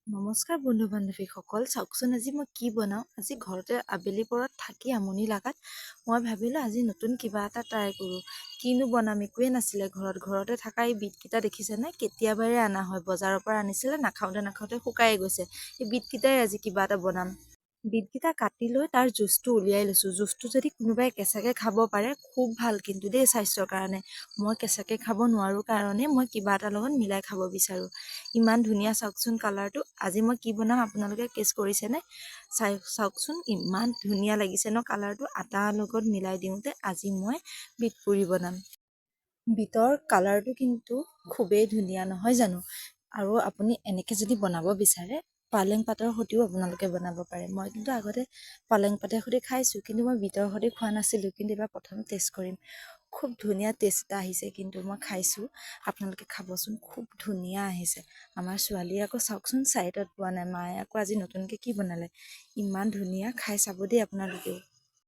নমস্কাৰ বন্ধু বান্ধৱীসকল, চাওকচোন আজি মই কি বনাওঁ। আজি ঘৰতে আবেলি পৰত থাকি আমনি লাগাত মই ভাবিলোঁ আজি নতুন কিবা এটা ট্ৰাই কৰোঁ। কিনো বনাম, একোৱে নাছিলে ঘৰতে থকা এই বিটকেইটা দেখিছেনে, কেতিয়াবাৰে অনা হয়, বজাৰৰ পৰা আনিছিলে, নাখাওঁতে শুকাই গৈছে। এই বিটকেইটাই আজি কিবা এটা বনাম। বিটকেইটা কাটি লৈ তাৰ জুচটো উলিয়াই লৈছোঁ। জুচটো যদি কোনোবাই কেঁচাকৈ খাব পাৰে খুব ভাল কিন্তু দেই, স্বাস্থ্যৰ কাৰণে। মই কেঁচাকৈ খাব নোৱাৰোঁ কাৰণে মই কিবা এটাৰ লগত মিলাই খাব বিচাৰোঁ। ইমান ধুনীয়া চাওকচোন কালাৰটো। আজি মই কি বনাম আপোনালোকে গেছ কৰিছেনে? চাওকচোন ইমান ধুনীয়া লাগিছে ন কালাৰটো। আটাৰ লগত মিলাই দিওঁতে আজি মই বিট পুৰি বনাম। বিটৰ কালাৰটো কিন্তু খুবেই ধুনীয়া নহয় জানো? আৰু আপুনি এনেকৈ যদি বনাব বিচাৰে পালেং পাতৰ সৈতেও আপোনালোকে বনাব পাৰে। মই কিন্তু আগতে পালেং পাতৰ সৈতে খাইছোঁ, কিন্তু মই বিটৰ সৈতে খোৱা নাছিলোঁ। কিন্তু এবাৰ প্ৰথম টেষ্ট কৰিম। খুব ধুনীয়া টেষ্ট এটা আহিছে, কিন্তু মই খাইছোঁ, আপোনালোকে খাবচোন, খুব ধুনীয়া আহিছে। আমাৰ ছোৱালীয়ে আকৌ চাওকচোন চাইডত পোৱা নাই, মায়ে আকৌ আজি নতুনকৈ কি বনালে, ইমান ধুনীয়া। খাই চাব দেই আপোনালোকেও।